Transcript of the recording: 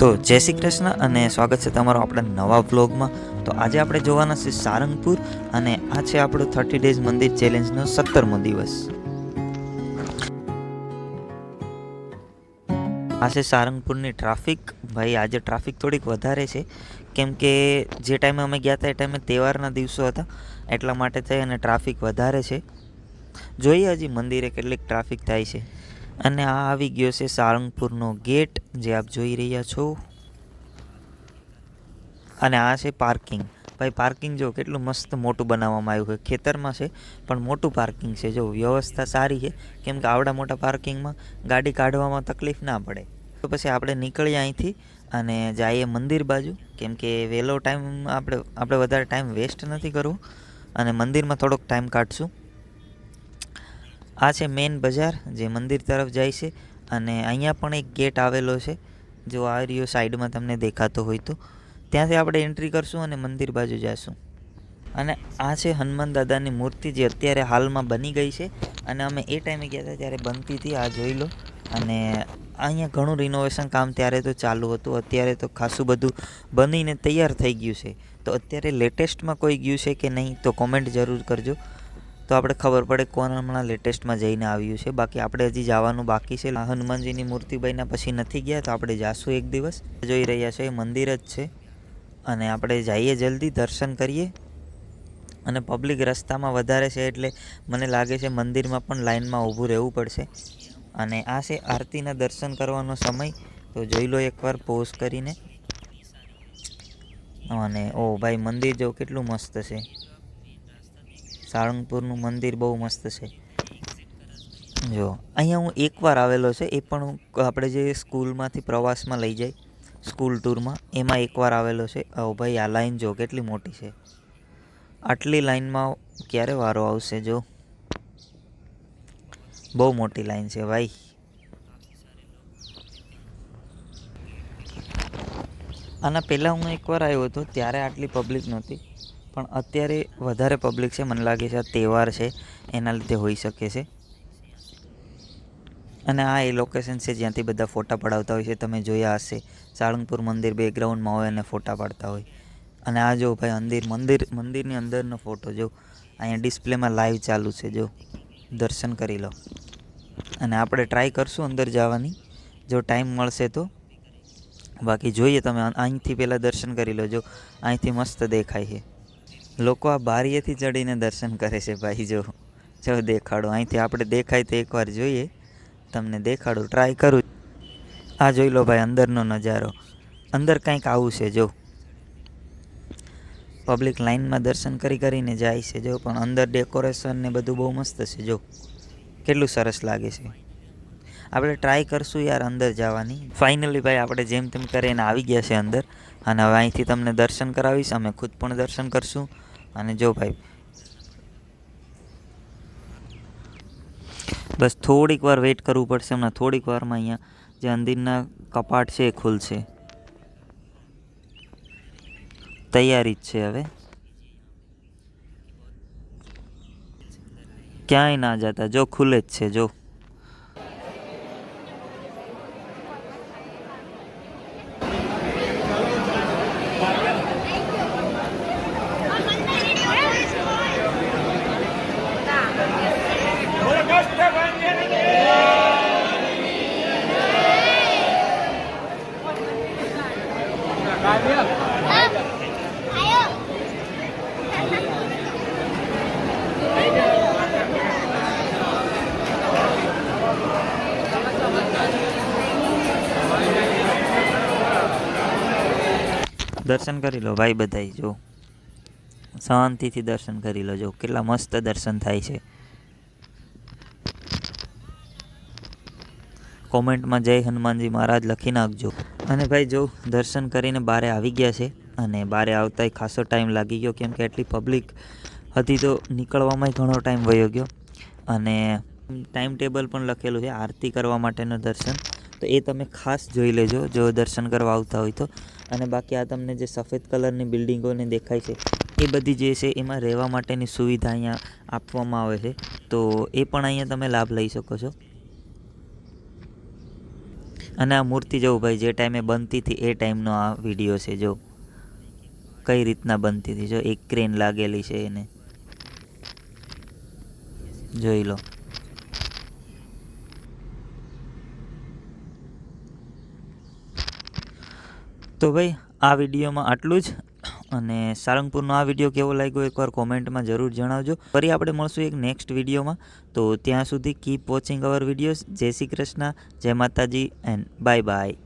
તો જય શ્રી કૃષ્ણ અને સ્વાગત છે તમારો આપણા નવા વ્લોગમાં। તો આજે આપણે જોવાના છે સારંગપુર અને આ છે આપણો 30 ડેઝ મંદિર ચેલેન્જનો 17મો દિવસ। આ છે સારંગપુરની ટ્રાફિક। ભાઈ આજે ટ્રાફિક થોડીક વધારે છે કેમ કે જે ટાઈમે અમે ગયા હતા એ ટાઈમે તહેવારના દિવસો હતા એટલા માટે થઈ અને ટ્રાફિક વધારે છે। જોઈએ હજી મંદિરે કેટલીક ટ્રાફિક થાય છે। અને આ આવી ગયો છે સારંગપુરનો ગેટ જે આપ જોઈ રહ્યા છો। અને આ છે પાર્કિંગ। ભાઈ પાર્કિંગ જો કેટલું મસ્ત મોટું બનાવવામાં આવ્યું છે। ખેતરમાં છે પણ મોટું પાર્કિંગ છે। જો વ્યવસ્થા સારી છે કેમ કે આવડા મોટા પાર્કિંગમાં ગાડી કાઢવામાં તકલીફ ના પડે। તો પછી આપણે નીકળીએ અહીંથી અને જઈએ મંદિર બાજુ કેમ કે વહેલો ટાઈમ આપણે વધારે ટાઈમ વેસ્ટ નથી કરવો અને મંદિરમાં થોડોક ટાઈમ કાઢશું। આ છે મેઇન બજાર જે મંદિર તરફ જાય છે અને અહીંયા પણ એક ગેટ આવેલો છે જો આ રહ્યો સાઈડમાં તમને દેખાતો હોય તો ત્યાંથી આપણે એન્ટ્રી કરશું અને મંદિર બાજુ જઈશું। અને આ છે હનુમાન દાદાની મૂર્તિ જે અત્યારે હાલમાં બની ગઈ છે અને અમે એ ટાઈમે ગયા હતા ત્યારે બનતી હતી। આ જોઈ લો। અને અહીંયા ઘણું રિનોવેશન કામ ત્યારે તો ચાલુ હતું, અત્યારે તો ખાસું બધું બનીને તૈયાર થઈ ગયું છે। તો અત્યારે લેટેસ્ટમાં કોઈ ગયું છે કે નહીં તો કોમેન્ટ જરૂર કરજો તો આપણે ખબર પડે કોણ હમણાં લેટેસ્ટમાં જઈને આવ્યું છે। બાકી આપણે હજી જવાનું બાકી છે। હનુમાનજીની મૂર્તિ બન્યા પછી નથી ગયા તો આપણે જાશું એક દિવસ। જોઈ રહ્યા છો એ મંદિર જ છે અને આપણે જઈએ જલ્દી દર્શન કરીએ। અને પબ્લિક રસ્તામાં વધારે છે એટલે મને લાગે છે મંદિરમાં પણ લાઈનમાં ઊભું રહેવું પડશે। અને આ છે આરતીના દર્શન કરવાનો સમય તો જોઈ લો એકવાર પોઝ કરીને। અને ઓ ભાઈ મંદિર જો કેટલું મસ્ત છે। સારંગપુરનું મંદિર બહુ મસ્ત છે। જો અહીંયા હું એકવાર આવેલો છે એ પણ આપણે જે સ્કૂલમાંથી પ્રવાસમાં લઈ જાય સ્કૂલ ટૂરમાં એમાં એકવાર આવેલો છે। ઓ ભાઈ આ લાઈન જો કેટલી મોટી છે। આટલી લાઈનમાં ક્યારે વારો આવશે જો બહુ મોટી લાઈન છે ભાઈ। આના પહેલાં હું એકવાર આવ્યો હતો ત્યારે આટલી પબ્લિક નહોતી પણ અત્યારે વધારે પબ્લિક છે। મને લાગે છે આ તહેવાર છે એના લીધે હોઈ શકે છે। અને આ એ લોકેશન છે જ્યાંથી બધા ફોટા પડાવતા હોય છે, તમે જોયા હશે। સાળંગપુર મંદિર બેકગ્રાઉન્ડમાં હોય અને ફોટા પાડતા હોય। અને આ જો ભાઈ મંદિરની અંદરનો ફોટો જો અહીંયા ડિસ્પ્લેમાં લાઈવ ચાલુ છે। જો દર્શન કરી લો અને આપણે ટ્રાય કરશું અંદર જવાની જો ટાઈમ મળશે તો। બાકી જોઈએ તમે અહીંથી પહેલાં દર્શન કરી લો। જો અહીંથી મસ્ત દેખાય છે। લોકો આ બારીએથી ચડીને દર્શન કરે છે ભાઈ। જો દેખાડો અહીંથી આપણે દેખાય તો એકવાર જોઈએ, તમને દેખાડું ટ્રાય કરું। આ જોઈ લો ભાઈ અંદરનો નજારો। અંદર કંઈક આવું છે જો પબ્લિક લાઈનમાં દર્શન કરીને જાય છે જો પણ અંદર ડેકોરેશન ને બધું બહુ મસ્ત છે। જો કેટલું સરસ લાગે છે। આપણે ટ્રાય કરશું યાર અંદર જવાની। ફાઇનલી ભાઈ આપણે જેમ તેમ કરીને આવી ગયા છે અંદર અને હવે અહીંથી તમને દર્શન કરાવીશ, અમે ખુદ પણ દર્શન કરશું। અને જો ભાઈ બસ થોડીક વાર વેઇટ કરવું પડશે, હમણાં થોડીક વારમાં અહીંયા જે અંદરના કપાટ છે એ ખુલશે। તૈયારી જ છે હવે, ક્યાંય ના જતા જો ખુલે જ છે। જો દર્શન કરી લો ભાઈ બધાય। જો શાંતિથી દર્શન કરી લો। જો કેટલા મસ્ત દર્શન થાય છે। કોમેન્ટમાં જય હનુમાનજી મહારાજ લખી નાખજો। અને ભાઈ જો દર્શન કરીને બારે આવી ગયા છે અને બારે આવતાય ખાસો ટાઈમ લાગી ગયો કેમ કે એટલી પબ્લિક હતી તો નીકળવામાં ઘણો ટાઈમ વયો ગયો। અને ટાઈમ ટેબલ પણ લખેલું છે આરતી કરવા માટેનું દર્શન, તો એ તમે ખાસ જોઈ લેજો જો દર્શન કરવા આવતા હોય તો। અને બાકી આ તમને જે સફેદ કલરની બિલ્ડિંગોને દેખાય છે એ બધી જે છે એમાં રહેવા માટેની સુવિધા અહીંયા આપવામાં આવે છે, તો એ પણ અહીંયા તમે લાભ લઈ શકો છો। અને આ મૂર્તિ જોવું ભાઈ, જે ટાઈમે બનતી હતી એ ટાઈમનો આ વિડીયો છે. જો કઈ રીતના બનતી હતી, જો એક ક્રેન લાગેલી છે એને, જોઈ લો. તો ભાઈ આ વિડીયોમાં આટલું જ. અને સારંગપુરનો આ વિડીયો કેવો લાગ્યો એકવાર કોમેન્ટમાં જરૂર જણાવજો. ફરી આપણે મળશું એક નેક્સ્ટ વિડીયોમાં. તો ત્યાં સુધી કીપ વોચિંગ અવર વિડીયોઝ. જય શ્રી કૃષ્ણ, જય માતાજી એન્ડ બાય બાય.